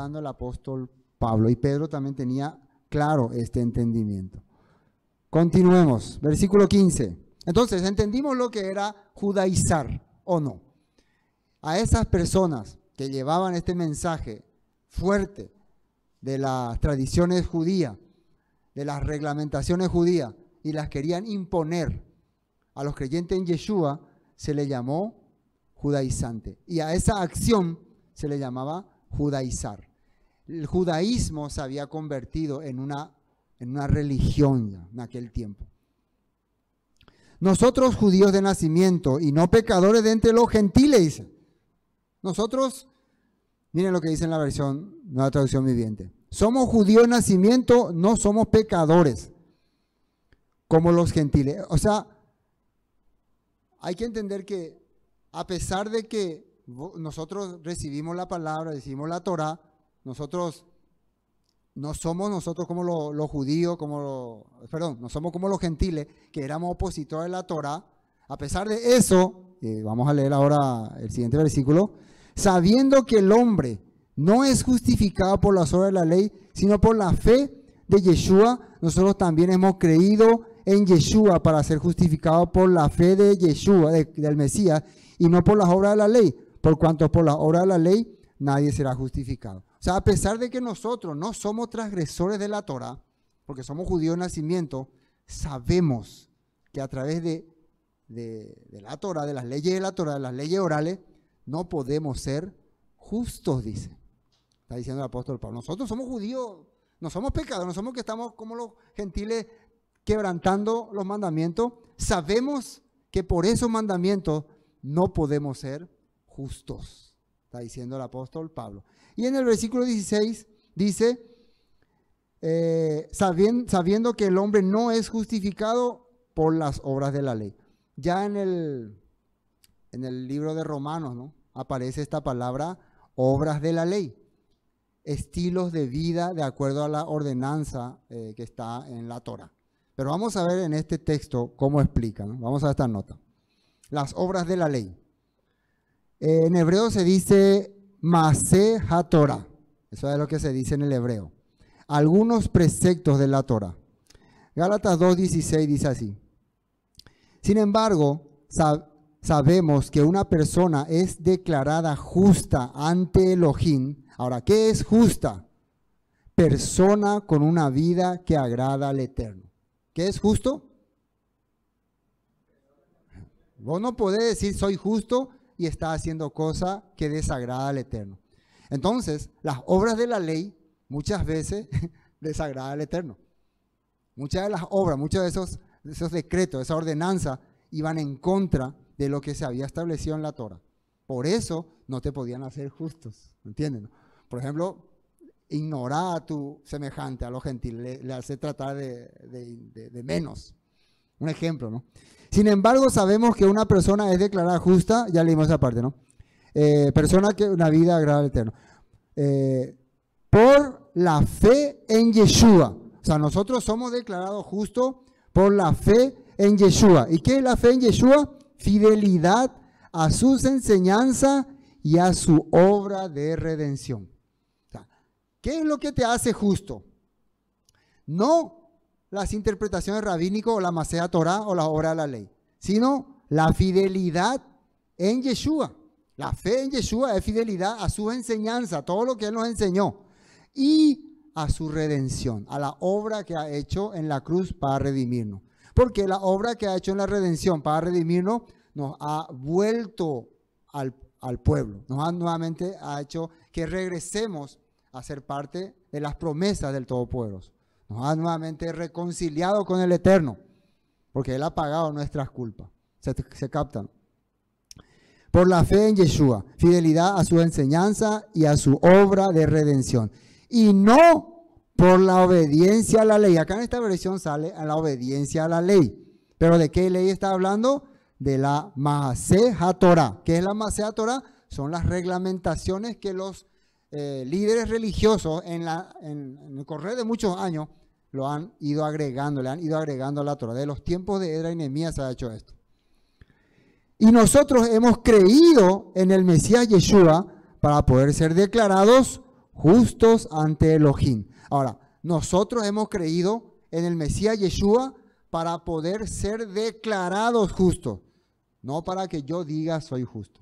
hablando el apóstol Pablo. Y Pedro también tenía claro este entendimiento. Continuemos, versículo 15. Entonces, ¿entendimos lo que era judaizar o no? A esas personas que llevaban este mensaje fuerte de las tradiciones judías, de las reglamentaciones judías, y las querían imponer a los creyentes en Yeshua, se le llamó judaizante. Y a esa acción se le llamaba judaizar. El judaísmo se había convertido en una religión ya en aquel tiempo. Nosotros, judíos de nacimiento y no pecadores de entre los gentiles, dice. Nosotros, miren lo que dice en la versión, Nueva Traducción Viviente. Somos judíos de nacimiento, no somos pecadores como los gentiles. O sea, hay que entender que a pesar de que nosotros recibimos la palabra, recibimos la Torah, nosotros no somos nosotros como los judíos, no somos como los gentiles, que éramos opositores de la Torah. A pesar de eso, vamos a leer ahora el siguiente versículo, sabiendo que el hombre no es justificado por las obras de la ley, sino por la fe de Yeshua, nosotros también hemos creído en Yeshua para ser justificados por la fe de Yeshua, del Mesías, y no por las obras de la ley, por cuanto por las obras de la ley nadie será justificado. O sea, a pesar de que nosotros no somos transgresores de la Torah, porque somos judíos de nacimiento, sabemos que a través de la Torah, de las leyes de la Torah, de las leyes orales, no podemos ser justos, dice. Está diciendo el apóstol Pablo. Nosotros somos judíos, no somos pecadores, no somos que estamos como los gentiles quebrantando los mandamientos. Sabemos que por esos mandamientos no podemos ser justos. Está diciendo el apóstol Pablo. Y en el versículo 16 dice, sabiendo que el hombre no es justificado por las obras de la ley. Ya en el libro de Romanos, ¿no?, aparece esta palabra, obras de la ley, estilos de vida de acuerdo a la ordenanza que está en la Torah. Pero vamos a ver en este texto cómo explica, ¿no? Vamos a ver esta nota. Las obras de la ley. En hebreo se dice Maaseh HaTorah. Eso es lo que se dice en el hebreo. Algunos preceptos de la Torah. Gálatas 2:16 dice así. Sin embargo, sabemos que una persona es declarada justa ante Elohim. Ahora, ¿qué es justa? Persona con una vida que agrada al Eterno. ¿Qué es justo? Vos no podés decir soy justo y estás haciendo cosa que desagrada al Eterno. Entonces, las obras de la ley muchas veces desagradan al Eterno. Muchas de las obras, muchos de esos decretos, esa ordenanza, iban en contra de lo que se había establecido en la Torah. Por eso no te podían hacer justos, ¿entienden? Por ejemplo, ignorar a tu semejante, a los gentiles, le hace tratar de menos. Un ejemplo, ¿no? Sin embargo, sabemos que una persona es declarada justa, ya leímos esa parte, ¿no? Persona que una vida agrada al Eterno. Por la fe en Yeshua. O sea, nosotros somos declarados justos por la fe en Yeshua. ¿Y qué es la fe en Yeshua? Fidelidad a sus enseñanzas y a su obra de redención. O sea, ¿qué es lo que te hace justo? No las interpretaciones rabínicas o la Maaseh Torah o la obra de la ley, sino la fidelidad en Yeshua. La fe en Yeshua es fidelidad a sus enseñanzas, todo lo que Él nos enseñó, y a su redención, a la obra que ha hecho en la cruz para redimirnos. Porque la obra que ha hecho en la redención para redimirnos nos ha vuelto al pueblo, nuevamente ha hecho que regresemos a ser parte de las promesas del Todopoderoso. Nos ha nuevamente reconciliado con el Eterno, porque Él ha pagado nuestras culpas. ¿Se captan? Por la fe en Yeshua, fidelidad a su enseñanza y a su obra de redención. Y no por la obediencia a la ley. Acá en esta versión sale a la obediencia a la ley. ¿Pero de qué ley está hablando? De la Maaseh HaTorah. ¿Qué es la Maaseh HaTorah? Son las reglamentaciones que los líderes religiosos en el correr de muchos años lo han ido agregando, le han ido agregando a la Torah. De los tiempos de Edra y Nehemías se ha hecho esto. Y nosotros hemos creído en el Mesías Yeshua para poder ser declarados justos ante Elohim. Ahora, nosotros hemos creído en el Mesías Yeshua para poder ser declarados justos, no para que yo diga soy justo.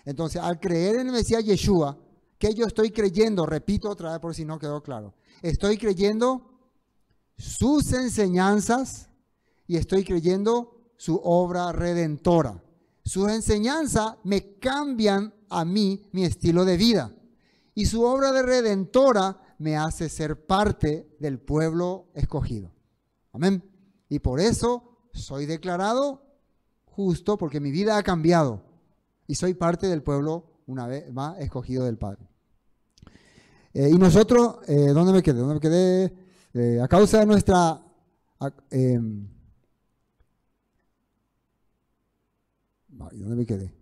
Entonces, al creer en el Mesías Yeshua, ¿qué yo estoy creyendo? Repito otra vez por si no quedó claro. Estoy creyendo sus enseñanzas y estoy creyendo su obra redentora. Sus enseñanzas me cambian a mí mi estilo de vida. Y su obra de redentora me hace ser parte del pueblo escogido. Amén. Y por eso soy declarado justo, porque mi vida ha cambiado. Y soy parte del pueblo, una vez más, escogido del Padre. Y nosotros, ¿dónde me quedé? ¿Dónde me quedé? A causa de nuestra... ¿Dónde me quedé?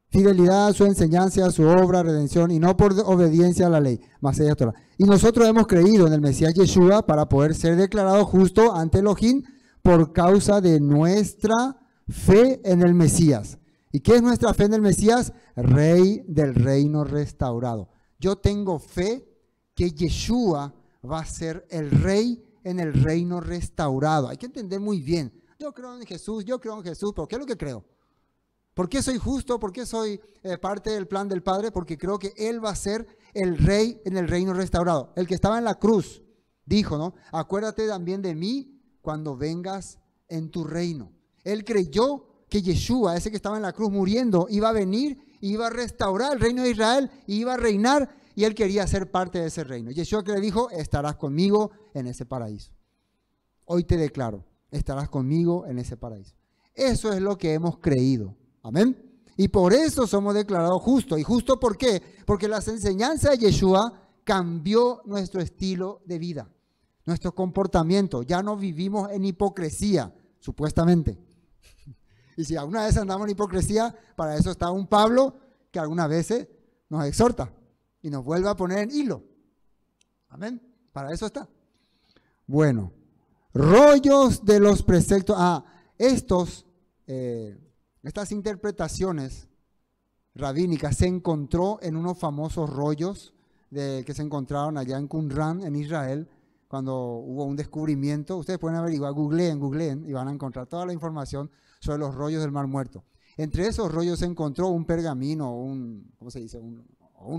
Fidelidad a su enseñanza, a su obra, redención, y no por obediencia a la ley. Y nosotros hemos creído en el Mesías Yeshua para poder ser declarados justos ante Elohim por causa de nuestra fe en el Mesías. ¿Y qué es nuestra fe en el Mesías? Rey del reino restaurado. Yo tengo fe que Yeshua va a ser el rey en el reino restaurado. Hay que entender muy bien. Yo creo en Jesús, pero ¿qué es lo que creo? ¿Por qué soy justo? ¿Por qué soy parte del plan del Padre? Porque creo que Él va a ser el rey en el reino restaurado. El que estaba en la cruz dijo, ¿no? Acuérdate también de mí cuando vengas en tu reino. Él creyó que Yeshua, ese que estaba en la cruz muriendo, iba a venir, iba a restaurar el reino de Israel, iba a reinar, y Él quería ser parte de ese reino. Yeshua que le dijo, estarás conmigo en ese paraíso. Hoy te declaro, estarás conmigo en ese paraíso. Eso es lo que hemos creído. Amén. Y por eso somos declarados justos. ¿Y justo por qué? Porque las enseñanzas de Yeshua cambió nuestro estilo de vida, nuestro comportamiento. Ya no vivimos en hipocresía, supuestamente. Y si alguna vez andamos en hipocresía, para eso está un Pablo que algunas veces nos exhorta y nos vuelve a poner en hilo. Amén. Para eso está. Bueno, rollos de los preceptos. Estas interpretaciones rabínicas se encontró en unos famosos rollos que se encontraron allá en Qumran, en Israel, cuando hubo un descubrimiento. Ustedes pueden averiguar, googleen y van a encontrar toda la información sobre los rollos del Mar Muerto. Entre esos rollos se encontró un pergamino, un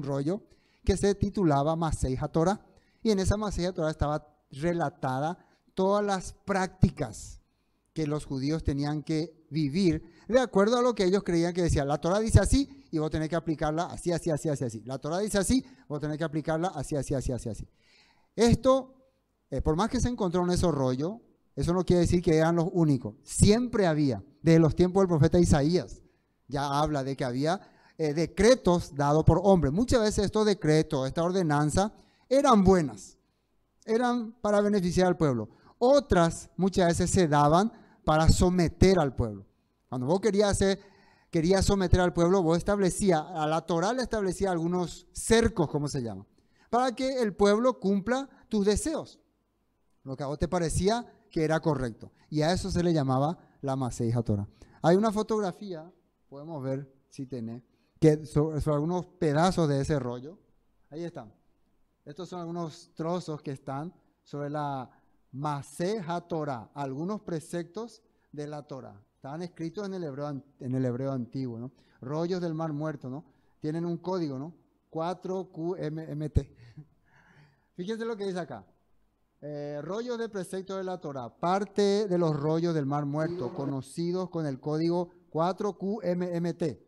rollo que se titulaba Masei HaTorah, y en esa Masei HaTorah estaba relatada todas las prácticas que los judíos tenían que vivir de acuerdo a lo que ellos creían que decía. La Torah dice así y vos tenés que aplicarla así, así, así, así, así. La Torah dice así, vos tenés que aplicarla así, así, así, así, así. Esto, por más que se encontró en esos rollos, eso no quiere decir que eran los únicos. Siempre había, desde los tiempos del profeta Isaías, ya habla de que había decretos dados por hombres. Muchas veces estos decretos, esta ordenanza, eran buenas, eran para beneficiar al pueblo. Otras muchas veces se daban para someter al pueblo. Cuando vos querías someter al pueblo, vos a la Torah le establecía algunos cercos, como se llama, para que el pueblo cumpla tus deseos, lo que a vos te parecía que era correcto. Y a eso se le llamaba la Masei HaTorah. Hay una fotografía, podemos ver si tenés, que sobre algunos pedazos de ese rollo. Ahí están. Estos son algunos trozos que están sobre la Masei HaTorah, algunos preceptos de la Torah. Estaban escritos en el hebreo antiguo, ¿no? Rollos del Mar Muerto, ¿no? Tienen un código, ¿no? 4QMMT. Fíjense lo que dice acá. Rollos de preceptos de la Torah, parte de los rollos del Mar Muerto, conocidos con el código 4QMMT,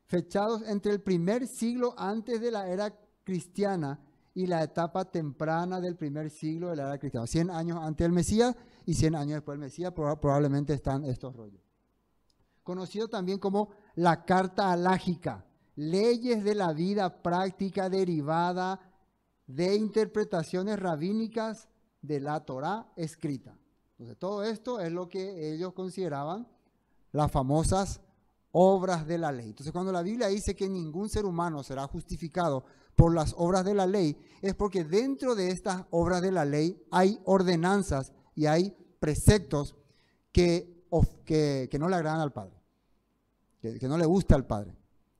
fechados entre el primer siglo antes de la era cristiana y la etapa temprana del primer siglo de la era cristiana. 100 años antes del Mesías y 100 años después del Mesías probablemente están estos rollos. Conocido también como la Carta Alágica, leyes de la vida práctica derivada de interpretaciones rabínicas de la Torá escrita. Entonces, todo esto es lo que ellos consideraban las famosas obras de la ley. Entonces, cuando la Biblia dice que ningún ser humano será justificado por las obras de la ley, es porque dentro de estas obras de la ley hay ordenanzas y hay preceptos que no le agradan al Padre, que no le gusta al Padre.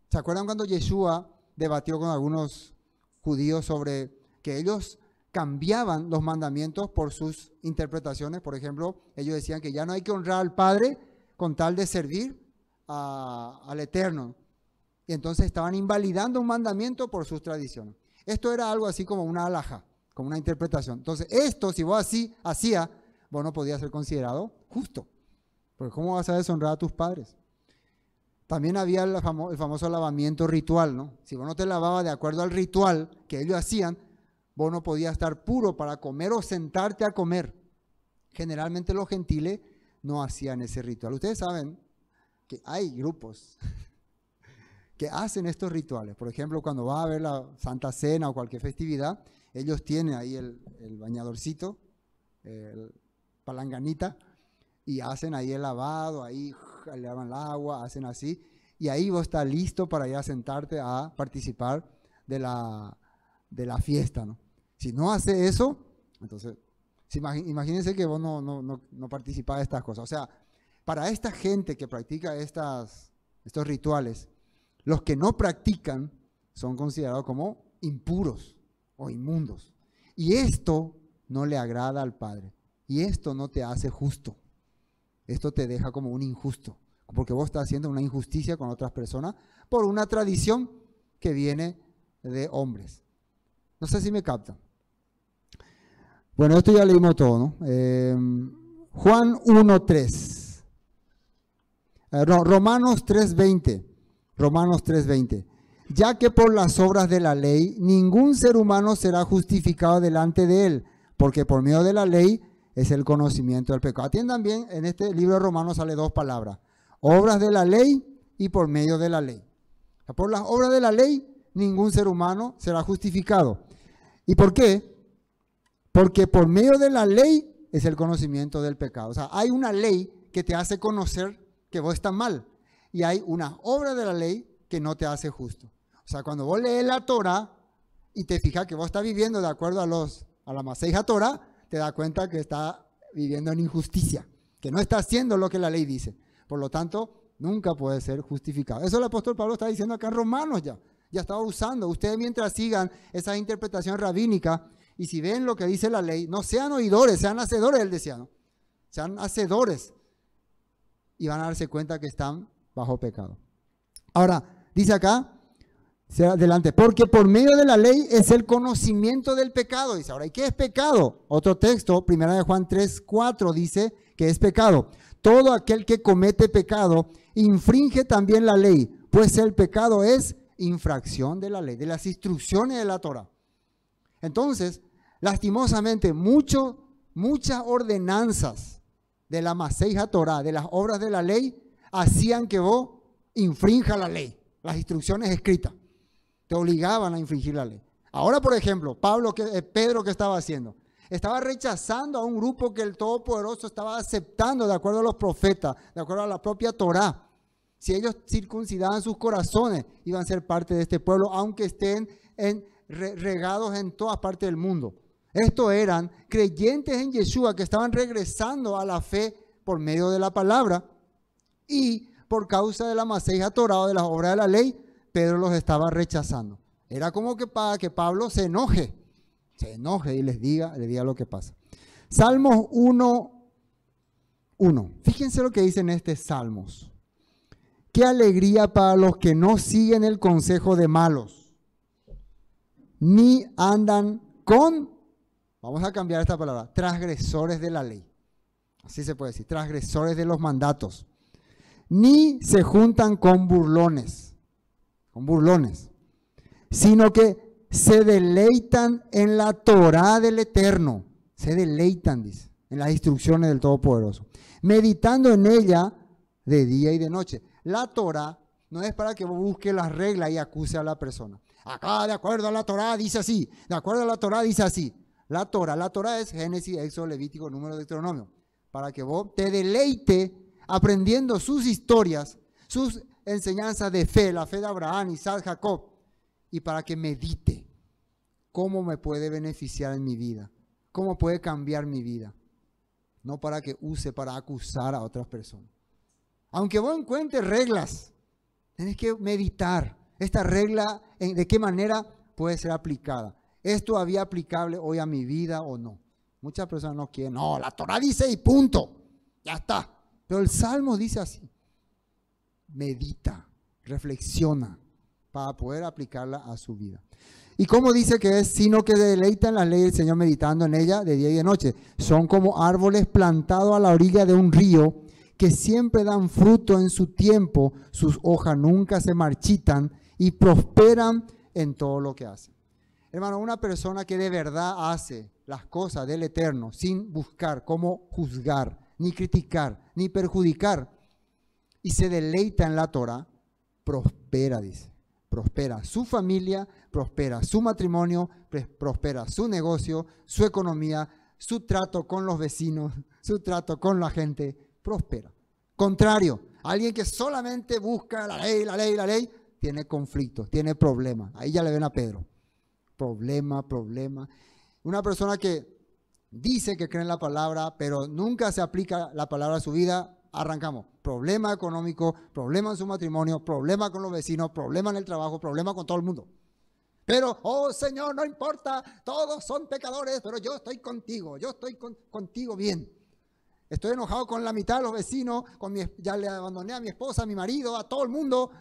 ¿Se acuerdan cuando Yeshua debatió con algunos judíos sobre que ellos cambiaban los mandamientos por sus interpretaciones. Por ejemplo, ellos decían que ya no hay que honrar al Padre con tal de servir al Eterno. Y entonces estaban invalidando un mandamiento por sus tradiciones. Esto era algo así como una halajá, como una interpretación. Entonces, esto, si vos así hacías, vos no podías ser considerado justo. Porque ¿cómo vas a deshonrar a tus padres? También había el famoso lavamiento ritual, ¿no? Si vos no te lavabas de acuerdo al ritual que ellos hacían, vos no podías estar puro para comer o sentarte a comer. Generalmente los gentiles no hacían ese ritual. Ustedes saben que hay grupos que hacen estos rituales. Por ejemplo, cuando va a haber la Santa Cena o cualquier festividad, ellos tienen ahí el bañadorcito, el palanganita, y hacen ahí el lavado, ahí le lavan el agua, hacen así, y ahí vos estás listo para ir a sentarte a participar de la fiesta, ¿no? Si no hace eso, entonces, imagínense que vos no participás de estas cosas. O sea, para esta gente que practica estos rituales, los que no practican son considerados como impuros o inmundos. Y esto no le agrada al Padre. Y esto no te hace justo. Esto te deja como un injusto. Porque vos estás haciendo una injusticia con otras personas por una tradición que viene de hombres. No sé si me captan. Bueno, esto ya leímos todo, ¿no? Juan 1:3. Romanos 3:20. Romanos 3:20. Ya que por las obras de la ley ningún ser humano será justificado delante de él, porque por medio de la ley es el conocimiento del pecado. Atiendan bien, en este libro de Romanos sale dos palabras: obras de la ley y por medio de la ley. Por las obras de la ley ningún ser humano será justificado. ¿Y por qué? Porque por medio de la ley es el conocimiento del pecado. O sea, hay una ley que te hace conocer que vos estás mal. Y hay una obra de la ley que no te hace justo. O sea, cuando vos lees la Torah y te fijas que vos estás viviendo de acuerdo a la Maseja Torah, te das cuenta que estás viviendo en injusticia, que no está haciendo lo que la ley dice. Por lo tanto, nunca puede ser justificado. Eso el apóstol Pablo está diciendo acá en Romanos ya estaba usando. Ustedes mientras sigan esa interpretación rabínica y si ven lo que dice la ley, no sean oidores, sean hacedores, él decía, ¿no? Sean hacedores y van a darse cuenta que están bajo pecado. Ahora, dice acá, adelante, porque por medio de la ley es el conocimiento del pecado. Dice, ahora, ¿y qué es pecado? Otro texto, 1 Juan 3:4, dice que es pecado. Todo aquel que comete pecado infringe también la ley, pues el pecado es infracción de la ley, de las instrucciones de la Torah. Entonces, lastimosamente, muchas ordenanzas de la Maseja Torah, de las obras de la ley, hacían que vos infrinja la ley, las instrucciones escritas. Te obligaban a infringir la ley. Ahora, por ejemplo, Pedro, ¿qué estaba haciendo? Estaba rechazando a un grupo que el Todopoderoso estaba aceptando de acuerdo a los profetas, de acuerdo a la propia Torah. Si ellos circuncidaban sus corazones, iban a ser parte de este pueblo, aunque estén regados en todas partes del mundo. Estos eran creyentes en Yeshua que estaban regresando a la fe por medio de la palabra y por causa de la Maseja Torah o de las obras de la ley, Pedro los estaba rechazando. Era como que para que Pablo se enoje y les diga lo que pasa. Salmos 1:1. Fíjense lo que dice en este Salmos. Qué alegría para los que no siguen el consejo de malos, ni andan con, vamos a cambiar esta palabra, transgresores de la ley. Así se puede decir, transgresores de los mandatos. Ni se juntan con burlones, sino que se deleitan en la Torá del Eterno. Se deleitan, dice, en las instrucciones del Todopoderoso, meditando en ella de día y de noche. La Torá no es para que vos busques las reglas y acuse a la persona. Acá, de acuerdo a la Torá, dice así. De acuerdo a la Torá, dice así. La Torá es Génesis, Éxodo, Levítico, Número, Deuteronomio. Para que vos te deleite aprendiendo sus historias, sus enseñanzas de fe, la fe de Abraham, Isaac, Jacob. Y para que medite cómo me puede beneficiar en mi vida. Cómo puede cambiar mi vida. No para que use para acusar a otras personas. Aunque vos encuentres reglas, tenés que meditar esta regla, de qué manera puede ser aplicada. ¿Es todavía aplicable hoy a mi vida o no? Muchas personas no quieren. No, la Torá dice y punto. Ya está. Pero el Salmo dice así. Medita, reflexiona para poder aplicarla a su vida. ¿Y cómo dice que es? Sino que deleita en la ley del Señor meditando en ella de día y de noche. Son como árboles plantados a la orilla de un río que siempre dan fruto en su tiempo. Sus hojas nunca se marchitan y prosperan en todo lo que hacen. Hermano, una persona que de verdad hace las cosas del Eterno sin buscar cómo juzgar, ni criticar, ni perjudicar, y se deleita en la Torah, prospera, dice. Prospera su familia, prospera su matrimonio, prospera su negocio, su economía, su trato con los vecinos, su trato con la gente, prospera. Contrario, alguien que solamente busca la ley, la ley, la ley, tiene conflictos, tiene problemas. Ahí ya le ven a Pedro. Problema. Una persona que dice que cree en la palabra, pero nunca se aplica la palabra a su vida, arrancamos. Problema económico, problema en su matrimonio, problema con los vecinos, problema en el trabajo, problema con todo el mundo. Pero, oh Señor, no importa, todos son pecadores, pero yo estoy contigo, yo estoy contigo bien. Estoy enojado con la mitad de los vecinos, ya le abandoné a mi esposa, a mi marido, a todo el mundo,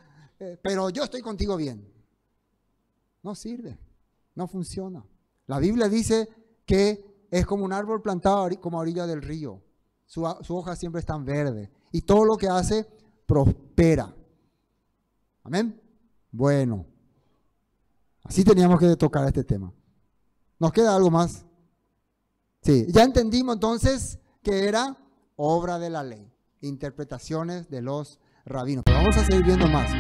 pero yo estoy contigo bien. No sirve, no funciona. La Biblia dice que es como un árbol plantado como a orilla del río. Sus hojas siempre están verdes. Y todo lo que hace, prospera. Amén. Bueno, así teníamos que tocar este tema. ¿Nos queda algo más? Sí, ya entendimos entonces que era obra de la ley. Interpretaciones de los rabinos. Pero vamos a seguir viendo más.